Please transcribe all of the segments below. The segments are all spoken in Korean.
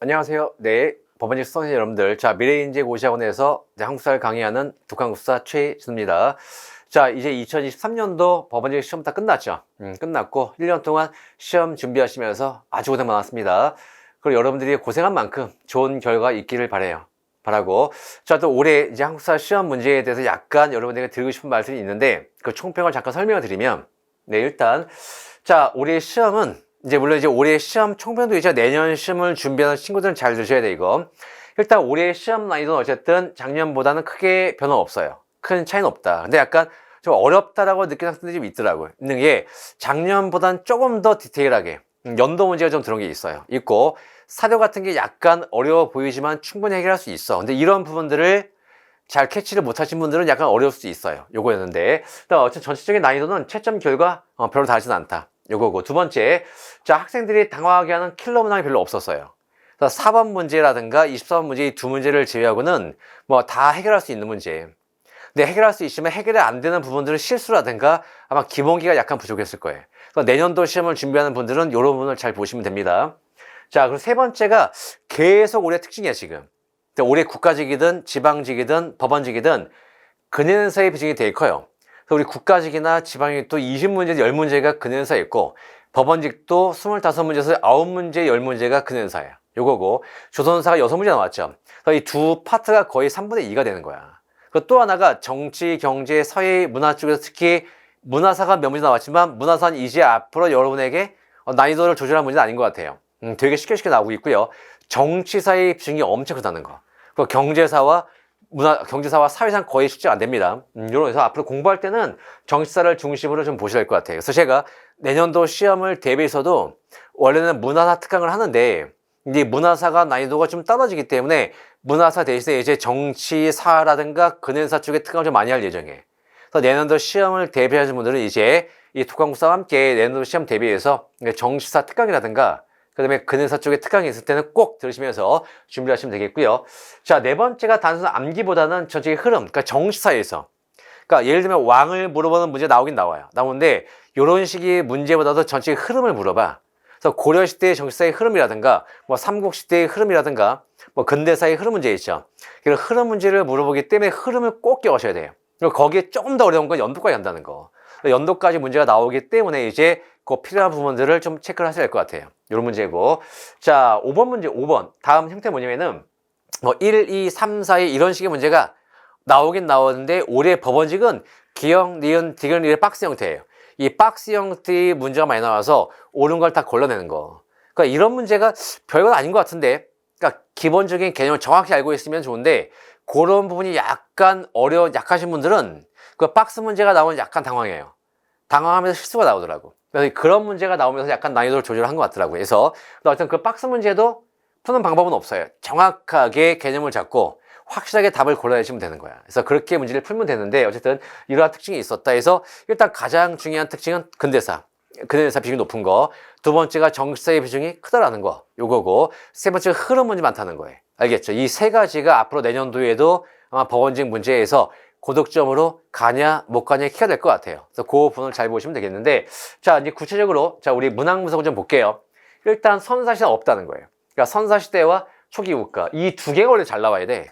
안녕하세요. 네, 법원직 수강생 여러분들. 자, 미래인재고시학원에서 한국사를 강의하는 북한국사 최진우입니다. 자, 이제 2023년도 법원직 시험 다 끝났죠. 끝났고 1년 동안 시험 준비하시면서 아주 고생 많았습니다. 그리고 여러분들이 고생한 만큼 좋은 결과 있기를 바라고. 자, 또 올해 이제 한국사 시험 문제에 대해서 약간 여러분들에게 드리고 싶은 말씀이 있는데 그 총평을 잠깐 설명을 드리면, 네, 일단 자, 올해 시험은 이제 물론 이제 올해 시험 총평도 이제 내년 시험을 준비하는 친구들은 잘 들으셔야 돼, 이거. 일단 올해 시험 난이도는 어쨌든 작년보다는 크게 변화 없어요. 큰 차이는 없다. 근데 약간 좀 어렵다라고 느끼는 학생들이 좀 있더라고요. 있는 게 작년보다는 조금 더 디테일하게 연도 문제가 좀 들어온 게 있고 사료 같은 게 약간 어려워 보이지만 충분히 해결할 수 있어. 근데 이런 부분들을 잘 캐치를 못하신 분들은 약간 어려울 수 있어요. 요거였는데 일단 어쨌든 전체적인 난이도는 채점 결과 별로 다르진 않다. 요거고, 두 번째, 자, 학생들이 당황하게 하는 킬러 문항이 별로 없었어요. 그래서 4번 문제라든가 24번 문제 이 두 문제를 제외하고는 뭐 다 해결할 수 있는 문제. 근데 해결할 수 있으면 해결이 안 되는 부분들은 실수라든가 아마 기본기가 약간 부족했을 거예요. 그래서 내년도 시험을 준비하는 분들은 이런 부분을 잘 보시면 됩니다. 자, 그리고 세 번째가 계속 올해 특징이야, 지금. 올해 국가직이든 지방직이든 법원직이든 근현사의 비중이 되게 커요. 그래서 우리 국가직이나 지방직도 20문제, 10문제가 근현사 있고 법원직도 25문제에서 9문제, 10문제가 근현사예요. 요거고 조선사가 6문제 나왔죠. 그래서 이 두 파트가 거의 3분의 2가 되는 거야. 그리고 또 하나가 정치, 경제, 사회, 문화 쪽에서 특히 문화사가 몇 문제 나왔지만 문화사는 이제 앞으로 여러분에게 난이도를 조절한 문제는 아닌 것 같아요. 되게 쉽게 나오고 있고요. 정치사의 비중이 엄청 크다는 거. 그리고 경제사와 사회상 거의 숙제가 안 됩니다. 그래서 앞으로 공부할 때는 정치사를 중심으로 좀 보셔야 될 것 같아요. 그래서 제가 내년도 시험을 대비해서도 원래는 문화사 특강을 하는데 이제 문화사가 난이도가 좀 떨어지기 때문에 문화사 대신에 이제 정치사라든가 근현사 쪽에 특강을 좀 많이 할 예정이에요. 그래서 내년도 시험을 대비하시는 분들은 이제 이 북한국사와 함께 내년도 시험 대비해서 정치사 특강이라든가 그 다음에 근현사 쪽에 특강이 있을 때는 꼭 들으시면서 준비를 하시면 되겠고요. 자, 네 번째가 단순 암기보다는 전체의 흐름, 그러니까 정치사에서. 그러니까 예를 들면 왕을 물어보는 문제 나오긴 나오는데 이런 식의 문제보다도 전체의 흐름을 물어봐. 그래서 고려시대의 정치사의 흐름이라든가 뭐 삼국시대의 흐름이라든가 뭐 근대사의 흐름 문제 있죠. 이런 흐름 문제를 물어보기 때문에 흐름을 꼭 기억하셔야 돼요. 그리고 거기에 조금 더 어려운 건 연도까지 간다는 거. 연도까지 문제가 나오기 때문에 이제 그 필요한 부분들을 좀 체크를 하셔야 될 것 같아요. 이런 문제고. 자, 5번 문제, 5번. 다음 형태 뭐냐면은, 뭐, 1, 2, 3, 4, 2 이런 식의 문제가 나오긴 나오는데, 올해 법원직은 기역, 니은, 디귿, 리의 박스 형태예요. 이 박스 형태의 문제가 많이 나와서 옳은 걸 다 걸러내는 거. 그러니까 이런 문제가 별건 아닌 것 같은데, 그러니까 기본적인 개념을 정확히 알고 있으면 좋은데, 그런 부분이 약간 약하신 분들은 그 박스 문제가 나오면 약간 당황해요. 당황하면서 실수가 나오더라고. 그래서 그런 문제가 나오면서 약간 난이도를 조절한 것 같더라고요. 그래서 어떤 그 박스 문제도 푸는 방법은 없어요. 정확하게 개념을 잡고 확실하게 답을 골라내시면 되는 거야. 그래서 그렇게 문제를 풀면 되는데 어쨌든 이러한 특징이 있었다 해서 일단 가장 중요한 특징은 근대사 비중이 높은 거. 두 번째가 정치사의 비중이 크다라는 거. 요거고. 세 번째가 흐름 문제 많다는 거예요. 알겠죠? 이 세 가지가 앞으로 내년도에도 아마 법원직 문제에서 고득점으로 가냐 못 가냐 키가 될 것 같아요. 그래서 그 부분을 잘 보시면 되겠는데, 자, 이제 구체적으로 자, 우리 문항 분석을 좀 볼게요. 일단 선사시대는 없다는 거예요. 그러니까 선사시대와 초기 국가 이 두 개가 원래 잘 나와야 돼.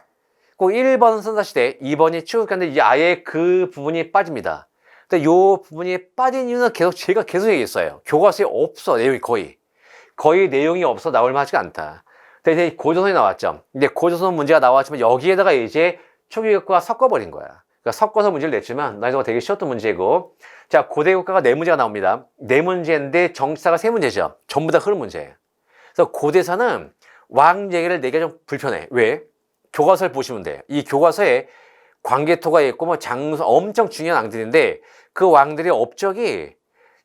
꼭 1번 선사시대, 2번이 초기국가인데 이제 아예 그 부분이 빠집니다. 근데 요 부분이 빠진 이유는 제가 계속 얘기했어요. 교과서에 없어, 내용이 거의 내용이 없어 나올 만하지가 않다. 근데 이제 고조선이 나왔죠. 근데 고조선 문제가 나왔지만 여기에다가 이제 초기국가가 섞어버린 거야. 그러니까 섞어서 문제를 냈지만 난이도가 되게 쉬웠던 문제고, 자, 고대국가가 네 문제가 나옵니다. 네 문제인데 정치사가 세 문제죠. 전부 다 흐름 문제예요. 그래서 고대사는 왕 얘기를 내기가 좀 불편해. 왜? 교과서를 보시면 돼요. 이 교과서에 광개토가 있고 뭐 장수 엄청 중요한 왕들인데 그 왕들의 업적이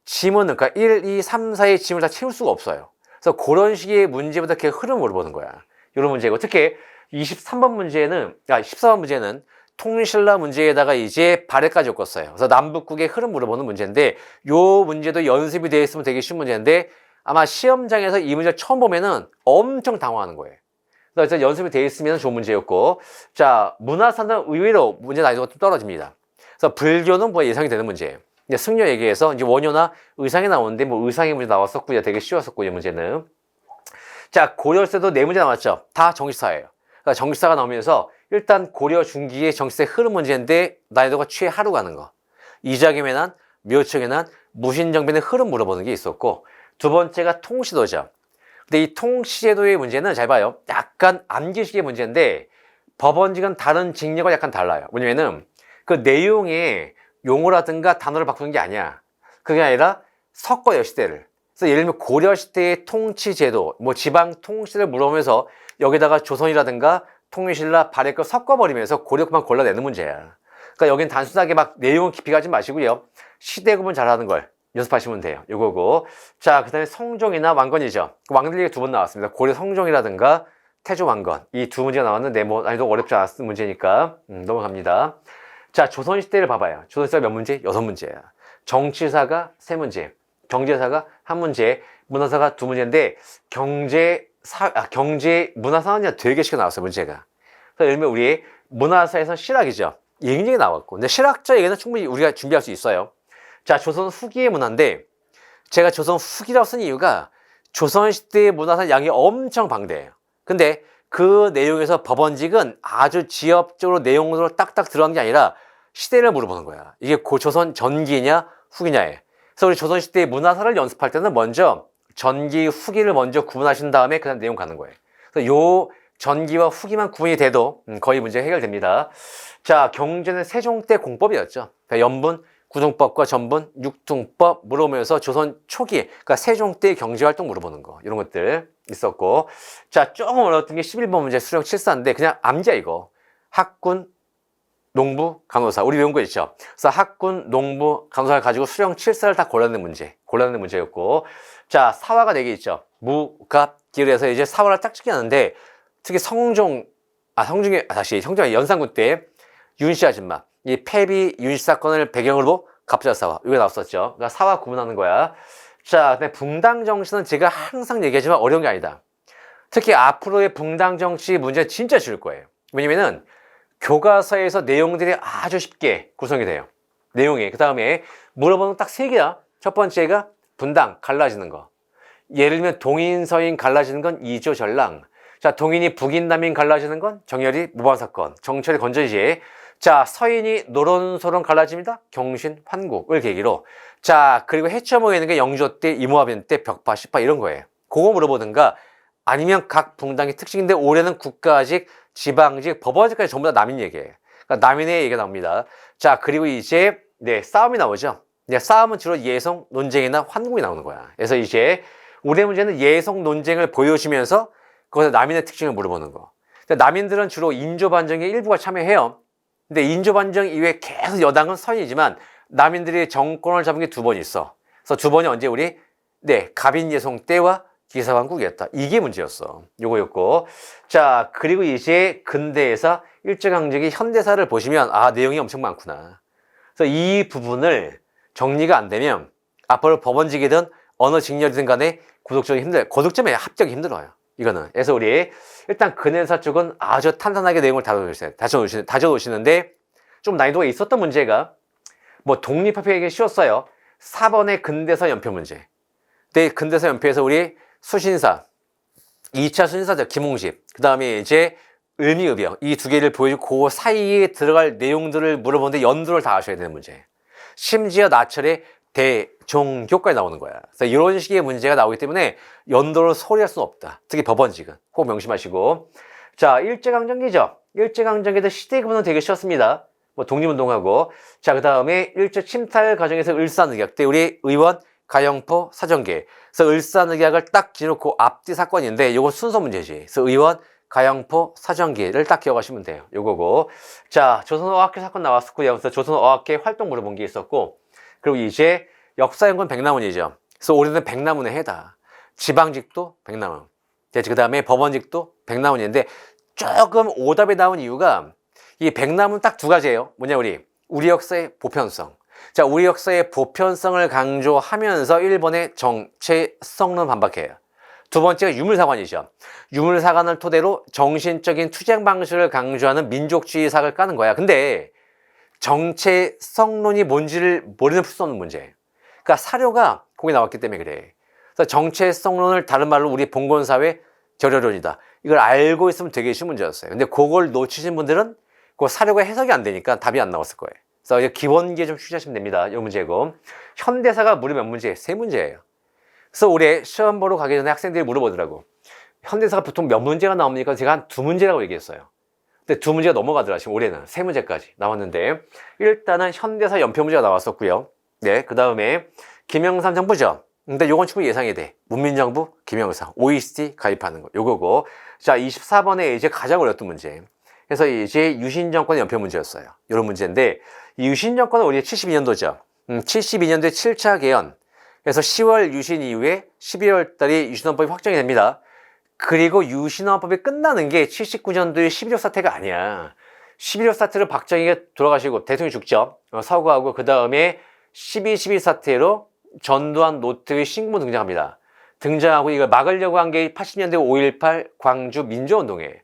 지문은 그러니까 1, 2, 3, 4의 지문을 다 채울 수가 없어요. 그래서 그런 식의 문제보다 그 흐름을 보는 거야. 이런 문제고 특히 14번 문제는 통신라 문제에다가 이제 발해까지 엮었어요. 그래서 남북국의 흐름 물어보는 문제인데 요 문제도 연습이 되어 있으면 되게 쉬운 문제인데 아마 시험장에서 이 문제를 처음 보면은 엄청 당황하는 거예요. 그래서 연습이 되어 있으면 좋은 문제였고, 자, 문화사는 의외로 문제 난이도가 좀 떨어집니다. 그래서 불교는 뭐 예상이 되는 문제예요. 이제 승려 얘기해서 이제 원효나 의상이 나오는데 뭐 의상의 문제 나왔었고요. 되게 쉬웠었고요, 문제는. 자, 고려 시대도 네 문제 나왔죠. 다 정치사예요. 그러니까 정치사가 나오면서 일단 고려 중기의 정치사의 흐름 문제인데 난이도가 최하로 가는 거. 이작의 난, 묘청의 난, 무신정변의 흐름 물어보는 게 있었고, 두 번째가 통시도죠. 근데 이 통시제도의 문제는 잘 봐요. 약간 암기식의 문제인데 법원직은 다른 직력과 약간 달라요. 뭐냐면은 그 내용에 용어라든가 단어를 바꾸는 게 아니야. 그게 아니라 섞어요, 시대를. 그래서 예를 들면 고려시대의 통치제도, 뭐 지방 통치를 물어보면서 여기다가 조선이라든가 통일신라, 발해걸 섞어버리면서 고려만 골라내는 문제야. 그러니까 여긴 단순하게 막 내용은 깊이 가지 마시고요. 시대 구분 잘하는 걸 연습하시면 돼요. 요거고. 자, 그 다음에 성종이나 왕건이죠. 왕들 얘기 두 번 나왔습니다. 고려 성종이라든가 태조 왕건. 이 두 문제가 나왔는데 뭐 난이도 어렵지 않았을 문제니까 넘어갑니다. 자, 조선시대를 봐봐요. 조선시대가 몇 문제? 6문제야. 정치사가 3문제, 경제사가 1문제, 문화사가 2문제인데 경제, 문화사는 되게 쉽게 나왔어요, 문제가. 그래서 예를 들면 우리 문화사에서 실학이죠. 얘기 나왔고. 근데 실학자 얘기는 충분히 우리가 준비할 수 있어요. 자, 조선 후기의 문화인데 제가 조선 후기라고 쓴 이유가 조선시대의 문화사 양이 엄청 방대해요. 근데 그 내용에서 법원직은 아주 지엽적으로 내용으로 딱딱 들어간 게 아니라 시대를 물어보는 거야. 이게 조선 전기냐 후기냐에. 그래서 우리 조선시대의 문화사를 연습할 때는 먼저 전기, 후기를 먼저 구분하신 다음에 그냥 내용 가는 거예요. 그래서 요 전기와 후기만 구분이 돼도 거의 문제 해결됩니다. 자, 경제는 세종 때 공법이었죠. 그러니까 연분, 구등법과 전분, 육등법 물어보면서 조선 초기, 그러니까 세종 때 경제활동 물어보는 거, 이런 것들 있었고. 자, 조금 어려웠던 게 11번 문제 수령 7사인데 그냥 암기야 이거. 학군, 농부, 간호사. 우리 외운 거 있죠? 그래서 학군, 농부, 간호사를 가지고 수령 7사를 다 골라내는 문제였고. 자, 사화가 4개 있죠. 무, 갑, 기울에서 이제 사화를 딱 찍겠는데 특히 성종이 연산군 때 윤씨 아줌마, 이 패비 윤씨 사건을 배경으로 갑자사화, 이게 나왔었죠. 그러니까 사화 구분하는 거야. 자, 근데 붕당 정치는 제가 항상 얘기하지만 어려운 게 아니다. 특히 앞으로의 붕당 정치 문제 진짜 쉬울 거예요. 왜냐면은 교과서에서 내용들이 아주 쉽게 구성이 돼요. 내용이. 그 다음에 물어보는 딱 3개야. 첫 번째가 분당, 갈라지는 거. 예를 들면 동인, 서인 갈라지는 건 이조 전랑. 자, 동인이 북인, 남인 갈라지는 건 정열이 무반사건, 정철이 건전지. 자, 서인이 노론소론 갈라집니다. 경신, 환국을 계기로. 자, 그리고 해쳐 모이는 게 영조 때, 이모화변 때, 벽파, 시파 이런 거예요. 그거 물어보든가 아니면 각 붕당의 특징인데 올해는 국가직, 지방직, 법원직까지 전부 다 남인 얘기예요. 그러니까 남인의 얘기가 나옵니다. 자, 그리고 이제 싸움이 나오죠. 싸움은 주로 예성, 논쟁이나 환국이 나오는 거야. 그래서 이제 올해 문제는 예성, 논쟁을 보여주면서 거기서 남인의 특징을 물어보는 거. 남인들은 주로 인조반정의 일부가 참여해요. 근데 인조반정 이후에 계속 여당은 선이지만 남인들이 정권을 잡은 게 2번 있어. 그래서 2번이 언제 우리? 갑인예송 때와 기사왕국이었다. 이게 문제였어. 요거였고. 자, 그리고 이제 근대에서 일제강점기 현대사를 보시면 내용이 엄청 많구나. 그래서 이 부분을 정리가 안 되면 앞으로 법원직이든 어느 직렬이든 간에 고득점에 합격이 힘들어요. 이거는. 그래서 우리 일단 근해사 쪽은 아주 탄탄하게 내용을 다져놓으시는데 좀 난이도가 있었던 문제가 뭐 독립학교에게 쉬웠어요. 4번의 근대사 연표 문제. 근데 근대사 연표에서 우리 수신사, 2차 수신사죠. 김홍식. 그 다음에 이제 을미읍이요. 이 2개를 보여주고 그 사이에 들어갈 내용들을 물어보는데 연도를 다 아셔야 되는 문제. 심지어 나철의 대종교까지 나오는 거야. 그래서 이런 식의 문제가 나오기 때문에 연도를 소리할 수는 없다. 특히 법원직은 꼭 명심하시고. 자, 일제강점기죠. 일제강점기도 시대 구분은 되게 쉬웠습니다. 뭐 독립운동하고. 자, 그 다음에 일제 침탈 과정에서 을사늑약 때 우리 의원 가영포 사정계. 그래서 을사늑약을 딱 기록고 앞뒤 사건인데 이거 순서 문제지. 그래서 의원 가영포 사정계를 딱 기억하시면 돼요. 요거고. 자, 조선어학회 사건 나왔었고요. 그래서 조선어학회 활동 물어본 게 있었고. 그리고 이제 역사연구원 백남원이죠. 그래서 올해는 백남원의 해다. 지방직도 백남원. 그 다음에 법원직도 백남원인데 조금 오답이 나온 이유가 이 백남원 딱 2가지예요. 뭐냐 우리 역사의 보편성. 자, 우리 역사의 보편성을 강조하면서 일본의 정체성론 반박해요. 2번째가 유물사관이죠. 유물사관을 토대로 정신적인 투쟁 방식을 강조하는 민족주의 사학을 까는 거야. 근데 정체성론이 뭔지를 모르는 풀 수 없는 문제. 그러니까 사료가 거기 나왔기 때문에 그래. 그래서 정체성론을 다른 말로 우리 봉건사회 절여론이다. 이걸 알고 있으면 되게 쉬운 문제였어요. 근데 그걸 놓치신 분들은 그 사료가 해석이 안 되니까 답이 안 나왔을 거예요. 그래서 기본기에 좀 주시하시면 됩니다. 이 문제고. 현대사가 무려 몇 문제? 3문제예요. 그래서 올해 시험 보러 가기 전에 학생들이 물어보더라고. 현대사가 보통 몇 문제가 나옵니까? 제가 한 2문제라고 얘기했어요. 근데 2문제가 넘어가더라. 지금 올해는 3문제까지 나왔는데, 일단은 현대사 연표 문제가 나왔었고요. 네, 그 다음에 김영삼 정부죠. 근데 요건 충분히 예상이 돼. 문민정부, 김영삼, OECD 가입하는 거. 요거고. 자, 24번에 이제 가장 어려웠던 문제. 그래서 이제 유신정권의 연표 문제였어요. 요런 문제인데, 이 유신정권은 우리 72년도죠. 72년도에 7차 개헌. 그래서 10월 유신 이후에 12월 달에 유신헌법이 확정이 됩니다. 그리고 유신헌법이 끝나는 게 79년도의 11.25 사태가 아니야. 11.25 사태로 박정희가 돌아가시고 대통령이 죽죠. 사고하고 그 다음에 12.12 사태로 전두환 노태우의 신군부 등장합니다. 등장하고 이걸 막으려고 한 게 80년대 5.18 광주 민주운동이에요.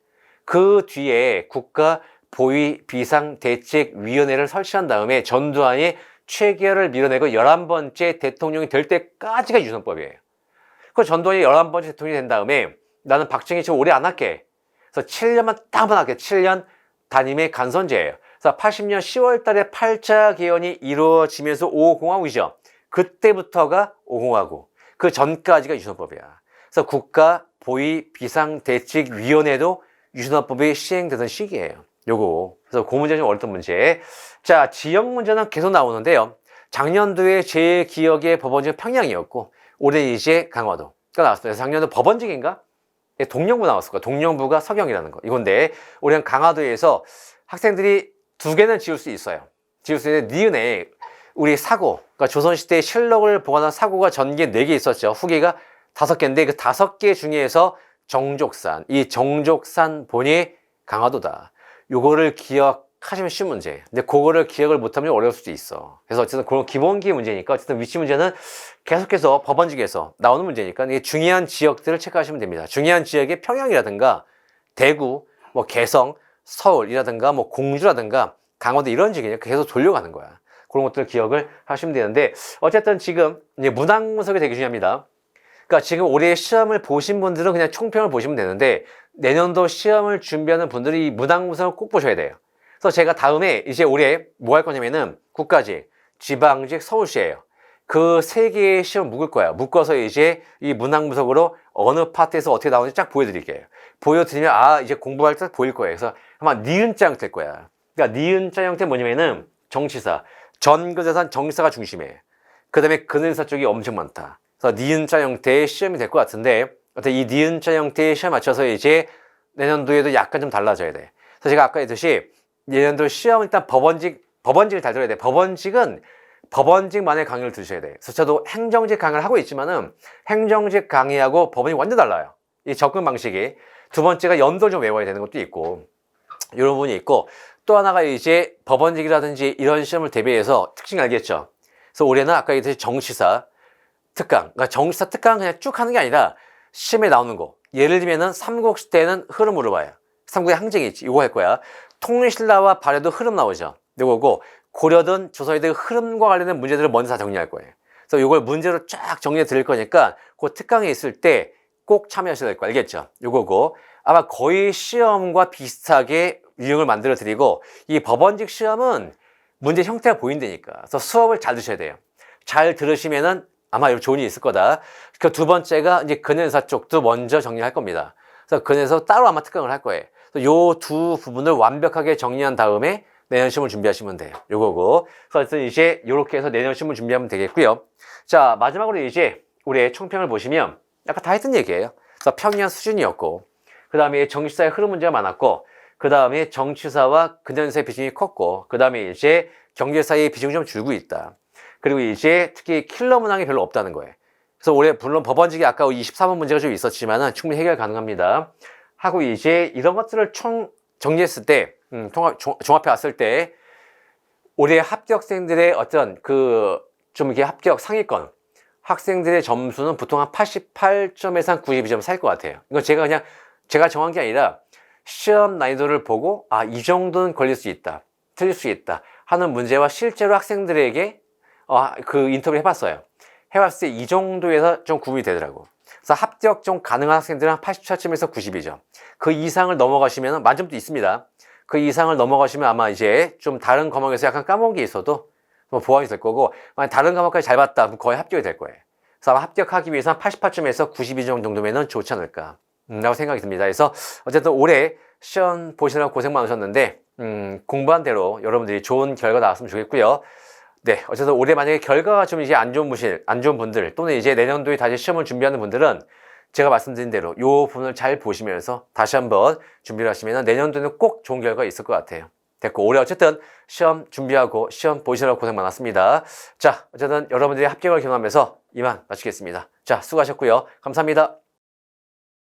그 뒤에 국가 보위 비상대책위원회를 설치한 다음에 전두환이 최계열을 밀어내고 11번째 대통령이 될 때까지가 유신헌법이에요. 그 전두환이 11번째 대통령이 된 다음에 나는 박정희 지금 오래 안 할게. 그래서 7년만 딱 한번 할게. 7년 단임의 간선제예요. 그래서 80년 10월 달에 8차 개헌이 이루어지면서 5공화국이죠. 그때부터가 5공화국. 그 전까지가 유신헌법이야. 그래서 국가 보위 비상대책위원회도 유신헌법이 시행되던 시기예요. 요거. 그래서 그 문제 좀 어렵던 문제. 자, 지역 문제는 계속 나오는데요. 작년도에 제 기억에 법원지가 평양이었고, 올해 이제 강화도가 나왔어요. 그래서 작년도 법원직인가? 동령부 나왔을 거야. 동령부가 서경이라는 거. 이건데, 올해는 강화도에서 학생들이 2개는 지울 수 있어요. 지울 수 있는데, 니은에 우리 사고, 그러니까 조선시대의 실록을 보관한 사고가 전기에 4개 있었죠. 후기가 5개인데, 그 5개 중에서 정족산, 이 정족산 본이 강화도다. 요거를 기억하시면 쉬운 문제. 근데 그거를 기억을 못하면 어려울 수도 있어. 그래서 어쨌든 그런 기본기 문제니까 어쨌든 위치 문제는 계속해서 법원직에서 나오는 문제니까 이게 중요한 지역들을 체크하시면 됩니다. 중요한 지역이 평양이라든가 대구, 뭐 개성, 서울이라든가 뭐 공주라든가 강원도 이런 지역이니까 계속 돌려가는 거야. 그런 것들 기억을 하시면 되는데 어쨌든 지금 이제 문항 분석이 되게 중요합니다. 그러니까 지금 올해 시험을 보신 분들은 그냥 총평을 보시면 되는데 내년도 시험을 준비하는 분들이 이 문항 분석을 꼭 보셔야 돼요. 그래서 제가 다음에 이제 올해 뭐 할 거냐면은 국가직, 지방직, 서울시예요. 그 3개의 시험 묶을 거야. 묶어서 이제 이 문항 분석으로 어느 파트에서 어떻게 나오는지 쫙 보여드릴게요. 보여드리면 아 이제 공부할 때 보일 거예요. 그래서 아마 니은자 형태일 거야. 그러니까 니은자 형태 뭐냐면은 정치사, 전교재산 정치사가 중심이에요. 그 다음에 근은사 쪽이 엄청 많다. 그래서 니은자 형태의 시험이 될 것 같은데 어때 이 니은자 형태의 시험 맞춰서 이제 내년도에도 약간 좀 달라져야 돼. 그래서 제가 아까 했듯이 내년도 시험은 일단 법원직을 잘 들어야 돼. 법원직은 법원직만의 강의를 들으셔야 돼. 그래서 저도 행정직 강의를 하고 있지만은 행정직 강의하고 법원이 완전 달라요. 이 접근 방식이. 두 번째가 연도를 좀 외워야 되는 것도 있고 이런 부분이 있고 또 하나가 이제 법원직이라든지 이런 시험을 대비해서 특징 알겠죠? 그래서 올해는 아까 얘기했듯이 정치사, 특강, 그러니까 정치사 특강 그냥 쭉 하는 게 아니라 시험에 나오는 거. 예를 들면은 삼국시대는 흐름 물어봐요. 삼국의 항쟁이 있지. 이거 할 거야. 통일신라와 발해도 흐름 나오죠. 이거고 고려든 조선시대 흐름과 관련된 문제들을 먼저 다 정리할 거예요. 그래서 이걸 문제로 쫙 정리해 드릴 거니까 그 특강에 있을 때 꼭 참여하셔야 될 거 알겠죠? 이거고 아마 거의 시험과 비슷하게 유형을 만들어 드리고 이 법원직 시험은 문제 형태가 보인다니까. 그래서 수업을 잘 드셔야 돼요. 잘 들으시면은 아마 좋은 일이 있을 거다. 그 두 번째가 이제 근현사 쪽도 먼저 정리할 겁니다. 그래서 근현사 따로 아마 특강을 할 거예요. 요 두 부분을 완벽하게 정리한 다음에 내년 시험을 준비하시면 돼요. 요거고. 그래서 이제 요렇게 해서 내년 시험을 준비하면 되겠고요. 자, 마지막으로 이제 우리의 총평을 보시면 아까 다 했던 얘기예요. 그래서 평이한 수준이었고, 그 다음에 정치사의 흐름 문제가 많았고, 그 다음에 정치사와 근현사의 비중이 컸고, 그 다음에 이제 경제사의 비중이 좀 줄고 있다. 그리고 이제 특히 킬러 문항이 별로 없다는 거예요. 그래서 올해 물론 법원직이 아까 24번 문제가 좀 있었지만은 충분히 해결 가능합니다. 하고 이제 이런 것들을 총 정리했을 때, 종합해 왔을 때, 올해 합격생들의 어떤 좀 이렇게 합격 상위권, 학생들의 점수는 보통 한 88점에서 한 92점 살 것 같아요. 이건 제가 정한 게 아니라 시험 난이도를 보고, 아, 이 정도는 걸릴 수 있다, 틀릴 수 있다 하는 문제와 실제로 학생들에게 인터뷰를 해봤어요. 해봤을 때 이 정도에서 좀 구분이 되더라고. 그래서 합격 좀 가능한 학생들은 87점에서 90이죠. 그 이상을 넘어가시면 만점도 있습니다. 그 이상을 넘어가시면 아마 이제 좀 다른 과목에서 약간 까먹은 게 있어도 뭐 보완이 될 거고, 만약 다른 과목까지 잘 봤다, 그럼 거의 합격이 될 거예요. 그래서 아마 합격하기 위해서는 88점에서 92점 정도면은 좋지 않을까, 라고 생각이 듭니다. 그래서 어쨌든 올해 시험 보시느라 고생 많으셨는데, 공부한 대로 여러분들이 좋은 결과 나왔으면 좋겠고요. 네, 어쨌든 올해 만약에 결과가 좀 이제 안 좋은 분들, 또는 이제 내년도에 다시 시험을 준비하는 분들은 제가 말씀드린 대로 요 부분을 잘 보시면서 다시 한번 준비를 하시면 내년도에는 꼭 좋은 결과가 있을 것 같아요. 됐고, 올해 어쨌든 시험 준비하고 시험 보시느라 고생 많았습니다. 자, 어쨌든 여러분들이 합격을 기원하면서 이만 마치겠습니다. 자, 수고하셨고요. 감사합니다.